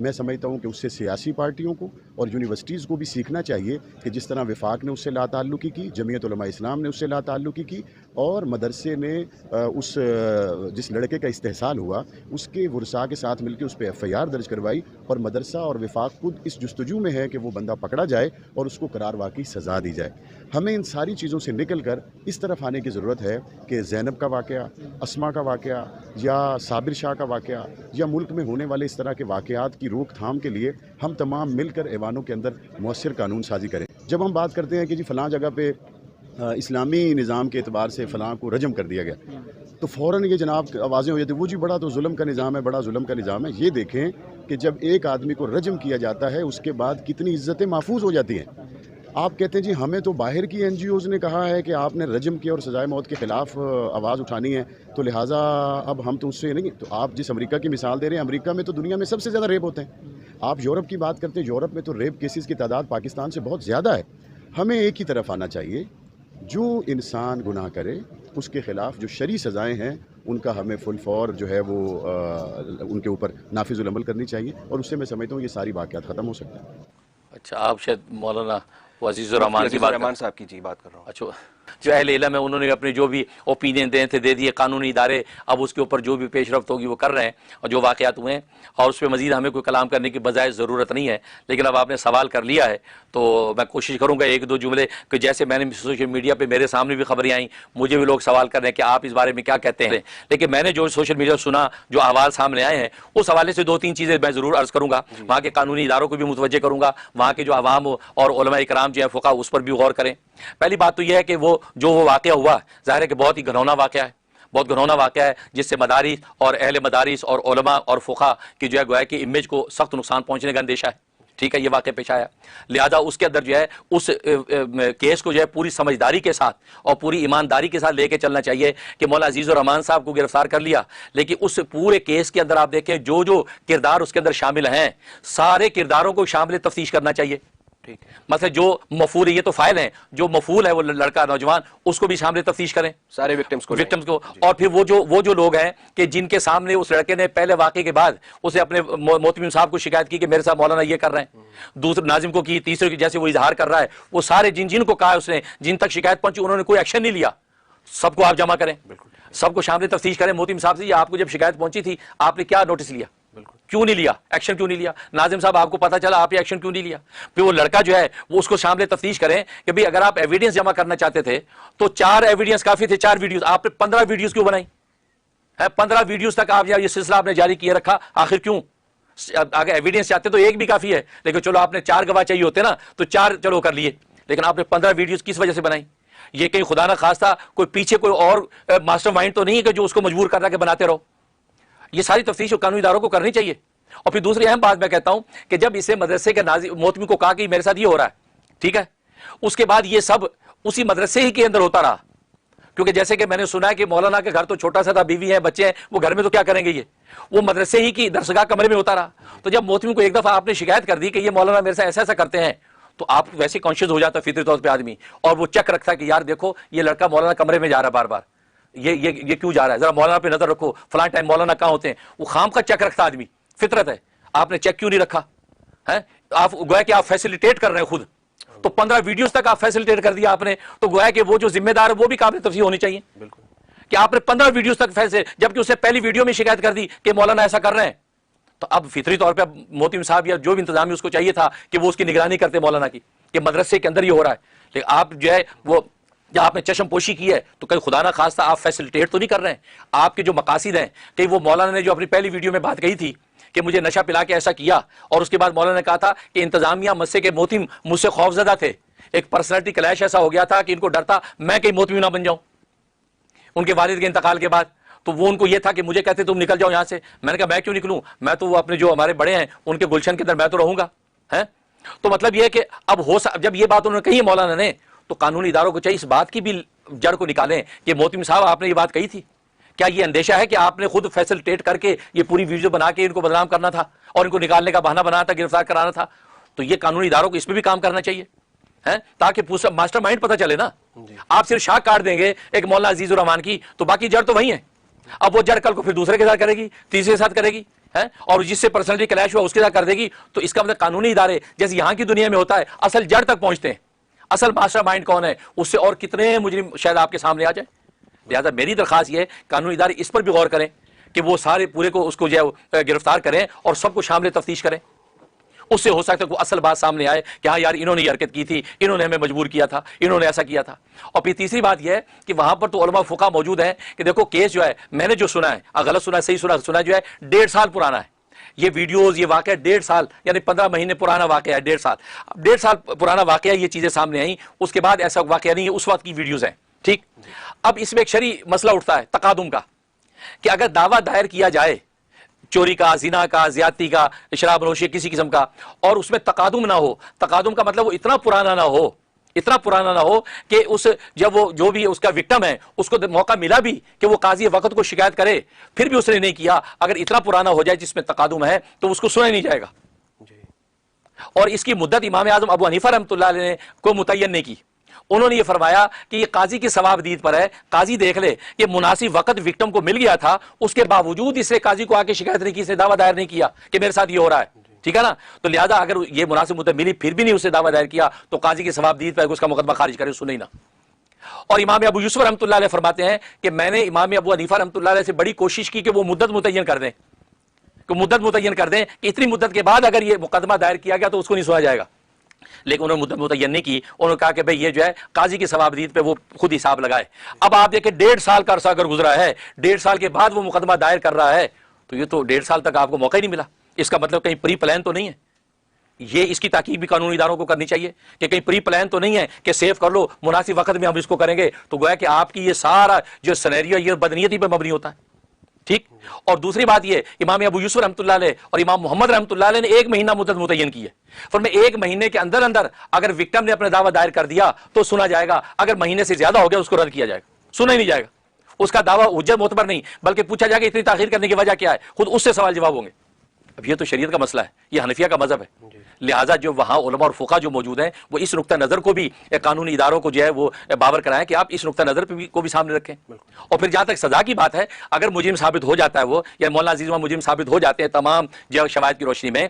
میں سمجھتا ہوں کہ اس سے سیاسی پارٹیوں کو اور یونیورسٹیز کو بھی سیکھنا چاہیے کہ جس طرح وفاق نے اس سے لا تعلقی کی، جمعیت علماء اسلام نے اس سے لا تعلقی کی، اور مدرسے نے جس لڑکے کا استحصال ہوا اس کے ورثاء کے ساتھ مل کے اس پہ FIR درج کروائی، اور مدرسہ اور وفاق خود اس جستجو میں ہے کہ وہ بندہ پکڑا جائے اور اس کو قرار واقعی سزا دی جائے۔ ہمیں ان ساری چیزوں سے نکل کر اس طرف آنے کی ضرورت ہے کہ زینب کا واقعہ، اسما کا واقعہ، یا صابر شاہ کا واقعہ، یا ملک میں ہونے والے اس طرح کے واقعات کی روک تھام کے لیے ہم تمام مل کر ایوانوں کے اندر مؤثر قانون سازی کریں۔ جب ہم بات کرتے ہیں کہ جی فلاں جگہ پہ اسلامی نظام کے اعتبار سے فلاں کو رجم کر دیا گیا، تو فوراً یہ جناب آوازیں ہو جاتی ہیں وہ جی بڑا تو ظلم کا نظام ہے، بڑا ظلم کا نظام ہے۔ یہ دیکھیں کہ جب ایک آدمی کو رجم کیا جاتا ہے اس کے بعد کتنی عزتیں محفوظ ہو جاتی ہیں۔ آپ کہتے ہیں جی ہمیں تو باہر کی NGOز نے کہا ہے کہ آپ نے رجم کیا اور سزائے موت کے خلاف آواز اٹھانی ہے، تو لہٰذا اب ہم تو اس سے نہیں۔ تو آپ جس امریکہ کی مثال دے رہے ہیں، امریکہ میں تو دنیا میں سب سے زیادہ ریپ ہوتے ہیں۔ آپ یورپ کی بات کرتے ہیں، یورپ میں تو ریپ کیسز کی تعداد پاکستان سے بہت زیادہ ہے۔ ہمیں ایک ہی طرف آنا چاہیے، جو انسان گناہ کرے اس کے خلاف جو شرعی سزائیں ہیں ان کا ہمیں فل فور جو ہے وہ ان کے اوپر نافذ العمل کرنی چاہیے، اور اس سے میں سمجھتا ہوں یہ ساری واقعات ختم ہو سکتے ہیں۔ اچھا، آپ شاید مولانا عزیز الرحمان کی بات صاحب کی جی بات کر رہا ہوں۔ اچھا، جو اہل علم ہے انہوں نے اپنے جو بھی اوپینین دے تھے دے دیے، قانونی ادارے اب اس کے اوپر جو بھی پیش رفت ہوگی وہ کر رہے ہیں، اور جو واقعات ہوئے ہیں، اور اس پہ مزید ہمیں کوئی کلام کرنے کی بجائے ضرورت نہیں ہے۔ لیکن اب آپ نے سوال کر لیا ہے تو میں کوشش کروں گا ایک دو جملے کہ جیسے میں نے سوشل میڈیا پہ میرے سامنے بھی خبریں آئیں، مجھے بھی لوگ سوال کر رہے ہیں کہ آپ اس بارے میں کیا کہتے ہیں، لیکن میں نے جو سوشل میڈیا سنا، جو احوال سامنے آئے ہیں، اس حوالے سے دو تین چیزیں میں ضرور عرض کروں گا۔ وہاں کے قانونی اداروں کو بھی متوجہ کروں گا، وہاں کے جو عوام اور علماء اکرام جو ہیں فقہاء اس پر بھی غور کریں۔ پہلی بات تو یہ ہے کہ وہ واقعہ ہوا، ظاہر ہے کہ بہت ہی گھنونا واقعہ ہے، بہت گھنونا واقعہ ہے، جس سے مدارس اور اہل مدارس اور علماء اور فقہاء کی جو ہے گویا کہ امیج کو سخت نقصان پہنچنے کا اندیشہ ہے۔ ٹھیک ہے، یہ واقعہ پیش آیا، لہذا اس کے اندر جو ہے اس کیس کو جو ہے پوری سمجھداری کے ساتھ اور پوری ایمانداری کے ساتھ لے کے چلنا چاہیے کہ مولانا عزیز الرحمان صاحب کو گرفتار کر لیا، لیکن اس پورے کیس کے اندر آپ دیکھیں جو جو کردار اس کے اندر شامل ہیں، سارے کرداروں کو شامل تفتیش کرنا چاہیے۔ مثلا جو مفعول ہے، یہ تو فاعل ہیں، جو مفعول ہے وہ لڑکا نوجوان، اس کو بھی شامل تفتیش کریں، سارے وکٹمز کو، اور پھر وہ جو لوگ ہیں کہ جن کے سامنے اس لڑکے نے پہلے واقعے کے بعد اسے اپنے محتمم صاحب کو شکایت کی کہ میرے ساتھ مولانا یہ کر رہے ہیں، دوسرے ناظم کو کی، تیسرے کی جیسے وہ اظہار کر رہا ہے، وہ سارے جن کو کہا اس نے، جن تک شکایت پہنچی انہوں نے کوئی ایکشن نہیں لیا، سب کو آپ جمع کریں، سب کو شامل تفتیش کریں۔ محتمم صاحب سے یہ آپ کو جب شکایت پہنچی تھی آپ نے کیا نوٹس لیا، کیوں نہیں لیا، ایکشن کیوں نہیں لیا؟ ناظم صاحب آپ کو پتا چلا، آپ نے ایکشن کیوں نہیں لیا؟ پھر وہ لڑکا جو ہے وہ اس کو شامل تفتیش کریں کہ بھئی اگر آپ ایویڈنس جمع کرنا چاہتے تھے تو 4 ایویڈنس کافی تھے، 4 ویڈیوز، آپ نے 15 ویڈیوز کیوں بنائی ہے؟ 15 ویڈیوز تک آپ یہ سلسلہ آپ نے جاری کیے رکھا، آخر کیوں؟ اگر ایویڈنس چاہتے تو ایک بھی کافی ہے، لیکن چلو آپ نے 4 گواہ چاہیے ہوتے نا تو 4 چلو کر لیے، لیکن آپ نے 15 ویڈیوز کس وجہ سے بنائی؟ یہ کہیں خدا نہ خواستہ کوئی پیچھے کوئی اور ماسٹر مائنڈ تو نہیں ہے کہ جو اس کو مجبور کر رہا کہ بناتے رہو؟ یہ ساری تفتیش قانونی اداروں کو کرنی چاہیے۔ اور پھر دوسری اہم بات میں کہتا ہوں کہ جب اسے مدرسے کے محتمی کو کہا کہ میرے ساتھ یہ ہو رہا ہے، ٹھیک ہے، اس کے بعد یہ سب اسی مدرسے ہی کے اندر ہوتا رہا، کیونکہ جیسے کہ میں نے سنا ہے کہ مولانا کے گھر تو چھوٹا سا تھا، بیوی ہیں، بچے ہیں، وہ گھر میں تو کیا کریں گے، وہ مدرسے ہی کی درسگاہ کمرے میں ہوتا رہا۔ تو جب محتمی کو ایک دفعہ آپ نے شکایت کر دی کہ یہ مولانا میرے ساتھ ایسا ایسا کرتے ہیں، تو آپ ویسے کانشیس ہو جاتا فطری طور پہ آدمی، اور وہ چیک رکھتا کہ یار دیکھو یہ لڑکا مولانا کمرے میں جا رہا ہے بار بار، یہ کیوں جا رہا ہے، ذرا مولانا پہ نظر رکھو، فلاں ٹائم مولانا کہاں ہوتے ہیں، وہ خام کا چیک رکھتا آدمی، فطرت ہے۔ آپ نے چیک کیوں نہیں رکھا ہے؟ آپ گویا کہ آپ فیسیلیٹیٹ کر رہے ہیں خود، تو 15 ویڈیوز تک آپ فیسیلیٹیٹ کر دیا آپ نے، تو گویا کہ وہ جو ذمہ دار ہے وہ بھی قابل تفصیل ہونی چاہیے کہ آپ نے 15 ویڈیوز تک جبکہ اس سے پہلی ویڈیو میں شکایت کر دی کہ مولانا ایسا کر رہے ہیں، تو اب فطری طور پہ محتمم صاحب یا جو بھی انتظامیہ اس کو چاہیے تھا کہ وہ اس کی نگرانی کرتے مولانا کی کہ مدرسے کے اندر یہ ہو رہا ہے، لیکن آپ جو ہے وہ یا آپ نے چشم پوشی کی ہے تو کہیں خدا نہ خواستہ آپ فیسیلیٹیٹ تو نہیں کر رہے ہیں۔ آپ کے جو مقاصد ہیں کہ وہ مولانا نے جو اپنی پہلی ویڈیو میں بات کہی تھی کہ مجھے نشہ پلا کے ایسا کیا، اور اس کے بعد مولانا نے کہا تھا کہ انتظامیہ مسئلے کے محتم مجھ سے خوف زدہ تھے، ایک پرسنالٹی کلیش ایسا ہو گیا تھا کہ ان کو ڈر تھا میں کہیں محتم نہ بن جاؤں ان کے والد کے انتقال کے بعد، تو وہ ان کو یہ تھا کہ مجھے کہتے تم نکل جاؤ یہاں سے، میں نے کہا میں کیوں نکلوں، میں تو وہ اپنے جو ہمارے بڑے ہیں ان کے گلشن کے اندر میں تو رہوں گا ہے۔ تو مطلب یہ ہے کہ اب جب یہ بات انہوں نے کہی مولانا نے، تو قانونی اداروں کو چاہیے اس بات کی بھی جڑ کو نکالیں کہ محتم صاحب آپ نے یہ بات کہی تھی، کیا یہ اندیشہ ہے کہ آپ نے خود فیسیلیٹیٹ کر کے یہ پوری ویڈیو بنا کے ان کو بدنام کرنا تھا اور ان کو نکالنے کا بہانہ بنانا تھا، گرفتار کرانا تھا؟ تو یہ قانونی اداروں کو اس پہ بھی کام کرنا چاہیے تاکہ ماسٹر مائنڈ پتہ چلے نا۔ آپ صرف شاخ کاٹ دیں گے ایک مولانا عزیز الرحمان کی تو باقی جڑ تو وہی ہے، اب وہ جڑ کل کو پھر دوسرے کے ساتھ کرے گی، تیسرے کے ساتھ کرے گی ہے اور جس سے پرسنلی کلیش ہوا اس کے ساتھ کر دے گی، تو اس کا مطلب قانونی ادارے جیسے یہاں کی دنیا میں ہوتا ہے اصل جڑ تک پہنچتے ہیں، اصل ماسٹر مائنڈ کون ہے، اس سے اور کتنے مجرم شاید آپ کے سامنے آ جائیں. لہٰذا میری درخواست یہ ہے قانونی ادارے اس پر بھی غور کریں کہ وہ سارے پورے کو اس کو جو ہے گرفتار کریں اور سب کو شامل تفتیش کریں. اس سے ہو سکتا ہے کہ اصل بات سامنے آئے کہ ہاں یار انہوں نے یہ حرکت کی تھی، انہوں نے ہمیں مجبور کیا تھا، انہوں نے ایسا کیا تھا. اور پھر تیسری بات یہ ہے کہ وہاں پر تو علماء فقہا موجود ہیں کہ دیکھو کیس جو ہے میں نے جو سنا ہے، غلط سنا ہے صحیح سنا جو ہے 1.5 سال پرانا ہے. یہ ویڈیوز یہ واقعہ 1.5 سال یعنی 15 مہینے پرانا واقعہ ہے. 1.5 سال پرانا واقعہ یہ چیزیں سامنے آئیں. اس کے بعد ایسا واقعہ نہیں ہے، اس وقت کی ویڈیوز ہیں. ٹھیک. اب اس میں ایک شرعی مسئلہ اٹھتا ہے تقادم کا کہ اگر دعویٰ دائر کیا جائے چوری کا، زنا کا، زیادتی کا، شراب نوشی کسی قسم کا، اور اس میں تقادم نہ ہو، تقادم کا مطلب وہ اتنا پرانا نہ ہو کہ اس جب وہ جو بھی اس کا وکٹم ہے اس کو موقع ملا بھی کہ وہ قاضی وقت کو شکایت کرے پھر بھی اس نے نہیں کیا، اگر اتنا پرانا ہو جائے جس میں تقادم ہے تو اس کو سنا ہی نہیں جائے گا. اور اس کی مدت امام اعظم ابو حنیفہ رحمۃ اللہ علیہ نے کو متعین نہیں کی. انہوں نے یہ فرمایا کہ یہ قاضی کی ثوابدید پر ہے، قاضی دیکھ لے کہ مناسب وقت وکٹم کو مل گیا تھا، اس کے باوجود اس نے قاضی کو آ کے شکایت نہیں کی، اس نے دعویٰ دائر نہیں کیا کہ میرے ساتھ یہ ہو رہا ہے. ٹھیک ہے نا. تو لہذا اگر یہ مناسب مدت ملی پھر بھی نہیں اسے دعویٰ دائر کیا تو قاضی کی ثوابدید پر اس کا مقدمہ خارج کرے، سنے ہی نہ. اور امام ابو یوسف رحمۃ اللہ علیہ فرماتے ہیں کہ میں نے امام ابو حنیفہ رحمۃ اللہ علیہ سے بڑی کوشش کی کہ وہ مدت متعین کر دیں کہ اتنی مدت کے بعد اگر یہ مقدمہ دائر کیا گیا تو اس کو نہیں سنا جائے گا. لیکن انہوں نے مدت متعین نہیں کی. انہوں نے کہا کہ بھئی یہ جو ہے قاضی کی ثوابدید پہ وہ خود حساب لگائے. اب آپ دیکھیں 1.5 سال کا عرصہ اگر گزرا ہے، 1.5 سال کے بعد وہ مقدمہ دائر کر رہا ہے تو یہ تو 1.5 سال تک آپ کو موقع ہی نہیں ملا. اس کا مطلب کہیں پری پلان تو نہیں ہے. یہ اس کی تحقیق بھی قانونی اداروں کو کرنی چاہیے کہ کہیں پری پلان تو نہیں ہے کہ سیو کر لو مناسب وقت میں ہم اس کو کریں گے. تو گویا کہ آپ کی یہ سارا جو سینیریو یہ بدنیتی پہ مبنی ہوتا ہے. ٹھیک. اور دوسری بات یہ امام ابو یوسف رحمۃ اللہ علیہ اور امام محمد رحمۃ اللہ علیہ نے 1 مہینہ مدت متعین کی ہے. فرمایا 1 مہینے کے اندر اگر وکٹم نے اپنا دعویٰ دائر کر دیا تو سنا جائے گا، اگر مہینے سے زیادہ ہو گیا اس کو رد کیا جائے گا، سنا ہی نہیں جائے گا. اس کا دعویٰ حجت معتبر نہیں بلکہ پوچھا جائے گا اتنی تاخیر کرنے کی وجہ کیا ہے، خود اس سے سوال جواب ہوں گے. اب یہ تو شریعت کا مسئلہ ہے، یہ حنفیہ کا مذہب ہے. لہٰذا جو وہاں علماء اور فقہا جو موجود ہیں وہ اس نقطہ نظر کو بھی قانونی اداروں کو جو ہے وہ باور کرائیں کہ آپ اس نقطہ نظر کو بھی سامنے رکھیں. اور پھر جہاں تک سزا کی بات ہے، اگر مجرم ثابت ہو جاتا ہے وہ یا مولانا عزیز مجرم ثابت ہو جاتے ہیں تمام جو شواہد کی روشنی میں،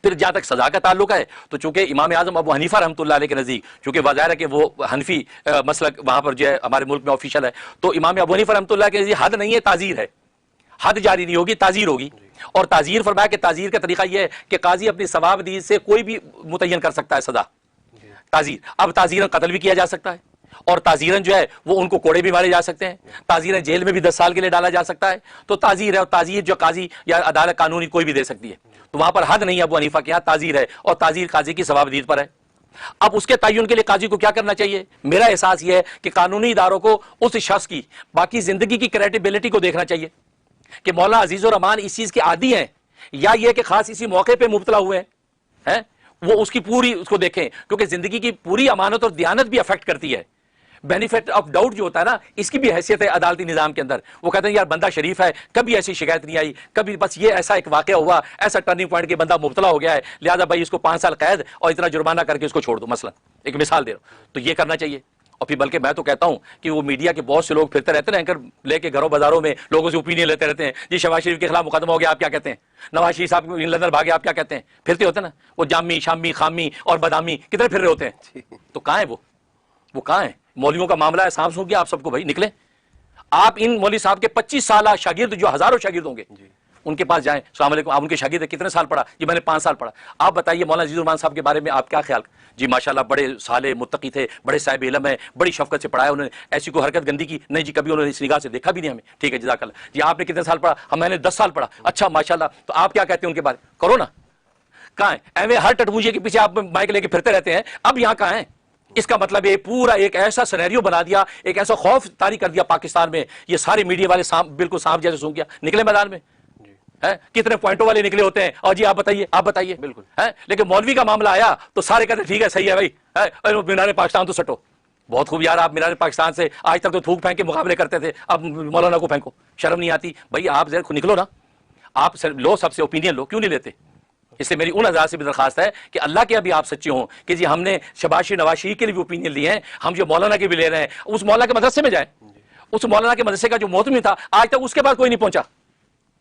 پھر جہاں تک سزا کا تعلق ہے تو چونکہ امام اعظم ابو حنیفہ رحمۃ اللہ علیہ کے نزدیک چونکہ واضح ہے کہ وہ حنفی مسلک وہاں پر جو ہے ہمارے ملک میں آفیشل ہے، تو امام ابو حنیفہ رحمۃ اللہ کے نزدیک حد نہیں ہے، تعزیر ہے. حد جاری نہیں ہوگی، تعزیر ہوگی. اور تعزیر فرمایا کہ تعزیر کا طریقہ یہ ہے کہ قاضی اپنی ثوابدید سے کوئی بھی متعین کر سکتا ہے سزا. تعزیر اب تعزیرن قتل بھی کیا جا سکتا ہے اور تعزیرن جو ہے وہ ان کو کوڑے بھی مارے جا سکتے ہیں، تعزیرن جیل میں بھی 10 سال کے لیے ڈالا جا سکتا ہے. تو تعزیر ہے اور تعزیر جو قاضی یا عدالت قانونی کوئی بھی دے سکتی ہے. تو وہاں پر حد نہیں ہے ابو حنیفہ کے یہاں تعزیر ہے اور تعزیر قاضی کی ثوابدید پر ہے. اب اس کے تعین کے لیے قاضی کو کیا کرنا چاہیے؟ میرا احساس یہ ہے کہ قانونی اداروں کو اس شخص کی باقی زندگی کی کریڈیبلٹی کو دیکھنا چاہیے کہ مولانا عزیز الرحمان اس چیز کے عادی ہیں یا یہ کہ خاص اسی موقع پہ مبتلا ہوئے ہیں، وہ اس کی پوری اس کو دیکھیں کیونکہ زندگی کی پوری امانت اور دیانت بھی افیکٹ کرتی ہے. بینیفٹ آف ڈاؤٹ جو ہوتا ہے نا اس کی بھی حیثیت ہے عدالتی نظام کے اندر. وہ کہتے ہیں یار بندہ شریف ہے، کبھی ایسی شکایت نہیں آئی، کبھی بس یہ ایسا ایک واقعہ ہوا، ایسا ٹرننگ پوائنٹ کہ بندہ مبتلا ہو گیا ہے، لہذا بھائی اس کو 5 سال قید اور اتنا جرمانہ کر کے اس کو چھوڑ دو. مثلا ایک مثال دے رہا ہوں. تو یہ کرنا چاہیے. اور پھر بلکہ میں تو کہتا ہوں کہ وہ میڈیا کے بہت سے لوگ پھرتے رہتے ہیں اینکر لے کے گھروں بازاروں میں لوگوں سے اوپینین لیتے رہتے ہیں، جی شہباز شریف کے خلاف مقدمہ ہو گیا آپ کیا کہتے ہیں، نواز شریف صاحب لندن بھاگے آپ کیا کہتے ہیں. پھرتے ہوتے ہیں نا وہ جامی شامی خامی اور بادامی کتنے پھر رہے ہوتے ہیں. تو کہاں ہیں وہ کہاں ہیں؟ مولویوں کا معاملہ ہے، سانپ سونپ گیا آپ سب کو، بھائی نکلیں. آپ ان مولوی صاحب کے 25 سالہ شاگرد جو ہزاروں شاگرد ہوں گے ان کے پاس جائیں. السلام علیکم، آپ ان کے شاگرد کتنے سال پڑھا؟ جی میں نے 5 سال پڑھا. آپ بتائیے مولانا عزیز الرحمان صاحب کے بارے میں آپ کیا خیال؟ جی ماشاءاللہ بڑے صالح متقی تھے، بڑے صاحب علم ہیں، بڑی شفقت سے پڑھایا انہوں نے، ایسی کوئی حرکت گندی کی نہیں جی، کبھی انہوں نے اس نگاہ سے دیکھا بھی نہیں ہمیں. ٹھیک ہے جزاک اللہ. جی آپ نے کتنے سال پڑھا؟ میں نے 10 سال پڑھا. اچھا ماشاءاللہ. تو آپ کیا کہتے ہیں ان کے بارے؟ کرو نا. کہاں ہیں ایویں ہر ٹٹموجے کے پیچھے آپ مائک لے کے پھرتے رہتے ہیں، اب یہاں کہاں ہیں؟ اس کا مطلب یہ پورا ایک ایسا سینیریو بنا دیا، ایک ایسا خوف طاری کر دیا پاکستان میں. یہ سارے میڈیا والے بالکل سانپ جیسے سونگ گیا، نکلے میدان میں. کتنے پوائنٹوں والے نکلے ہوتے ہیں اور جی آپ بتائیے بالکل. لیکن مولوی کا معاملہ آیا تو سارے کہتے ہیں ٹھیک ہے صحیح ہے بھائی، مینار پاکستان تو سٹو. بہت خوب یار، آپ مینار پاکستان سے آج تک تو تھوک پھینک کے مقابلے کرتے تھے، اب مولانا کو پھینکو، شرم نہیں آتی؟ بھائی آپ ذرا نکلو نا، آپ لو سب سے اوپینین لو، کیوں نہیں لیتے؟ اس لیے میری ان حضرات سے بھی درخواست ہے کہ اللہ کے ابھی آپ سچے ہوں کہ جی ہم نے شہباز شریف نواز شریف کے لیے بھی اوپینین لیے ہیں، ہم جو مولانا کے بھی لے رہے ہیں، اس مولانا کے مدرسے میں جائیں. اس مولانا کے مدرسے کا جو محتمی تھا آج تک اس کے بعد کوئی نہیں پہنچا.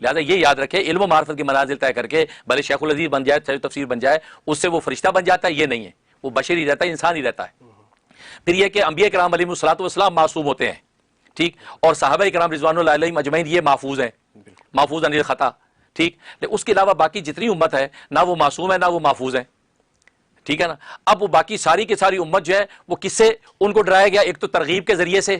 لہٰذا یہ یاد رکھے علم و معرفت کی منازل طے کر کے بھلے شیخ العزیز بن جائے، صحیح تفسیر بن جائے، اس سے وہ فرشتہ بن جاتا ہے، یہ نہیں ہے، وہ بشری رہتا ہے، انسان ہی رہتا ہے۔ پھر یہ کہ انبیاء کرام علیہم الصلوۃ والسلام معصوم ہوتے ہیں، ٹھیک، اور صحابہ کرام رضوان اللہ علیہم اجمعین یہ محفوظ ہیں، محفوظ عن الخطا، ٹھیک۔ اس کے علاوہ باقی جتنی امت ہے نہ وہ معصوم ہے نہ وہ محفوظ ہیں، ٹھیک ہے نا۔ اب وہ باقی ساری کی ساری امت جو ہے وہ کس سے ان کو ڈرایا گیا؟ ایک تو ترغیب کے ذریعے سے،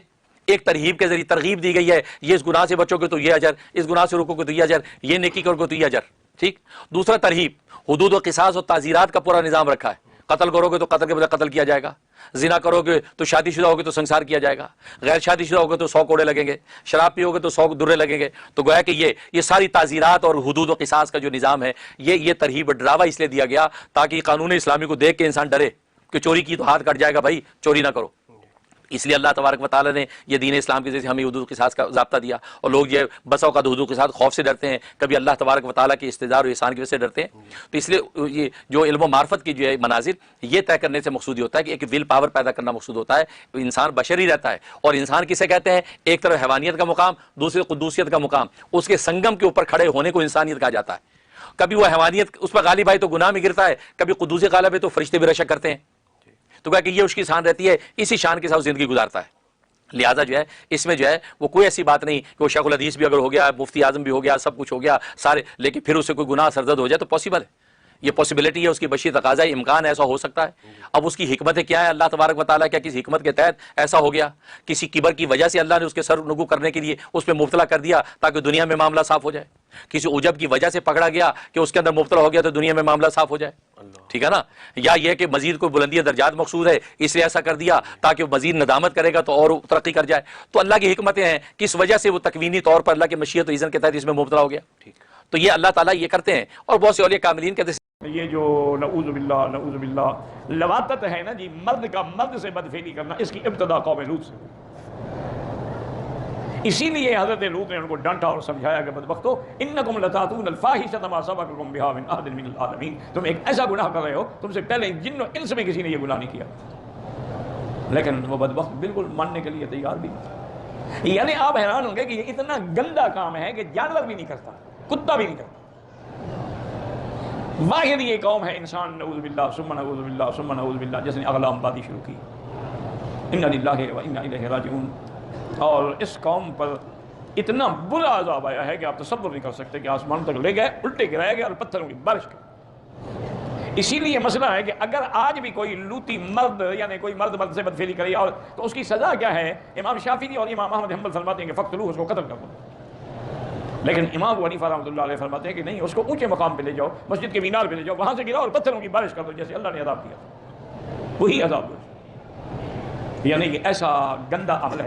ایک ترہیب کے ذریعے ترغیب دی گئی ہے، یہ اس گناہ سے بچو گے تو یہ اجر، اس گناہ سے رکو گے تو یہ اجر، یہ نیکی کرو گے تو یہ اجر، ٹھیک۔ دوسرا ترہیب، حدود و قصاص اور تعزیرات کا پورا نظام رکھا ہے، قتل کرو گے تو قتل کے بدلے قتل کیا جائے گا، زنا کرو گے تو شادی شدہ ہوگے تو سنسار کیا جائے گا، غیر شادی شدہ ہوگے تو 100 کوڑے لگیں گے، شراب پیو گے تو 100 درے لگیں گے۔ تو گویا کہ یہ ساری تعزیرات اور حدود و قصاص کا جو نظام ہے، یہ ترہیب ڈراوا اس لیے دیا گیا تاکہ قانون اسلامی کو دیکھ کے انسان ڈرے کہ چوری کی تو ہاتھ کٹ جائے گا، بھائی چوری نہ کرو۔ اس لیے اللہ تبارک و تعالیٰ نے یہ دین اسلام کے ذریعے ہمیں حدود و قصاص کا ضابطہ دیا، اور لوگ یہ بس اوقات حدود و قصاص خوف سے ڈرتے ہیں، کبھی اللہ تبارک و تعالیٰ کے استدار و احسان کی وجہ سے ڈرتے ہیں۔ تو اس لیے یہ جو علم و معرفت کی جو ہے مناظر، یہ طے کرنے سے مقصود یہ ہوتا ہے کہ ایک ول پاور پیدا کرنا مقصود ہوتا ہے۔ انسان بشری رہتا ہے، اور انسان کسے کہتے ہیں؟ ایک طرف حیوانیت کا مقام، دوسری قدوسیت کا مقام، اس کے سنگم کے اوپر کھڑے ہونے کو انسانیت کہا جاتا ہے۔ کبھی وہ حیوانیت اس پر غالب آئے تو گناہ میں گرتا ہے، کبھی قدوسی غالب ہے تو فرشتے بھی رشک کرتے ہیں۔ تو کہا کہ یہ اس کی شان رہتی ہے، اسی شان کے ساتھ زندگی گزارتا ہے۔ لہٰذا جو ہے اس میں جو ہے وہ کوئی ایسی بات نہیں کہ وہ شیخ الحدیث بھی اگر ہو گیا، مفتی اعظم بھی ہو گیا، سب کچھ ہو گیا سارے، لیکن پھر اسے کوئی گناہ سرزد ہو جائے تو پاسبل ہے، یہ پاسبلٹی ہے، اس کی بشری تقاضا ہے، امکان ایسا ہو سکتا ہے۔ اب اس کی حکمتیں کیا ہے؟ اللہ تبارک و تعالیٰ کیا کسی حکمت کے تحت ایسا ہو گیا؟ کسی کبر کی وجہ سے اللہ نے اس کے سر نگو کرنے کے لیے اس پہ مبتلا کر دیا تاکہ دنیا میں معاملہ صاف ہو جائے؟ کسی عجب کی وجہ سے پکڑا گیا کہ اس کے اندر مبتلا ہو گیا تو دنیا میں معاملہ صاف ہو جائے؟ ٹھیک ہے نا۔ یا یہ کہ مزید کوئی بلندی درجات مقصود ہے، اس لیے ایسا کر دیا تاکہ وہ مزید ندامت کرے گا تو اور ترقی کر جائے۔ تو اللہ کی حکمتیں ہیں، کس وجہ سے وہ تکوینی طور پر اللہ کی مشیت و اذن کے تحت اس میں مبتلا ہو گیا۔ تو یہ اللہ تعالیٰ یہ کرتے ہیں، اور بہت سے اولیاء کاملین کہتے ہیں یہ جو نعوذ باللہ لواطت ہے نا جی، مرد کا مرد سے بدفعلی کرنا، اس کی ابتدا قوم لوط سے۔ اسی لیے حضرت لوط نے ان کو ڈانٹا اور سمجھایا کہ بدبختو انکم لتاتون الفاحشۃ ما سبقکم بہا من احد من العالمین، تم ایک ایسا گناہ کر رہے ہو، تم سے پہلے جن و انس میں کسی نے یہ گناہ نہیں کیا۔ لیکن وہ بدبخت بالکل ماننے کے لیے تیار بھی نہیں۔ یعنی آپ حیران ہوں گے کہ یہ اتنا گندا کام ہے کہ جانور بھی نہیں کرتا، کتا بھی نہیں کرتا۔ واحد یہ قوم ہے انسان، نعوذ باللہ ثم نعوذ باللہ ثم نعوذ باللہ، جس نے اغلام بازی شروع کی، انا للہ و انا الیہ راجعون۔ اور اس قوم پر اتنا برا عذاب آیا ہے کہ آپ تصور نہیں کر سکتے کہ آسمان تک لے گئے، الٹے گرائے گئے اور پتھروں کی بارش کی۔ اسی لیے مسئلہ ہے کہ اگر آج بھی کوئی لوتی مرد، یعنی کوئی مرد سے بدفعلی کرے اور تو اس کی سزا کیا ہے؟ امام شافعی اور امام احمد حنبل فرماتے ہیں کہ فقتلوہ، اس کو قتل کر دو۔ لیکن امام ابو حنیفہ رحمۃ اللہ علیہ فرماتے ہیں کہ نہیں، اس کو اونچے مقام پہ لے جاؤ، مسجد کے مینار پہ لے جاؤ، وہاں سے گراؤ اور پتھروں کی بارش کر دو، جیسے اللہ نے عذاب کیا، وہی عذاب دو۔ یعنی کہ ایسا گندا عمل ہے۔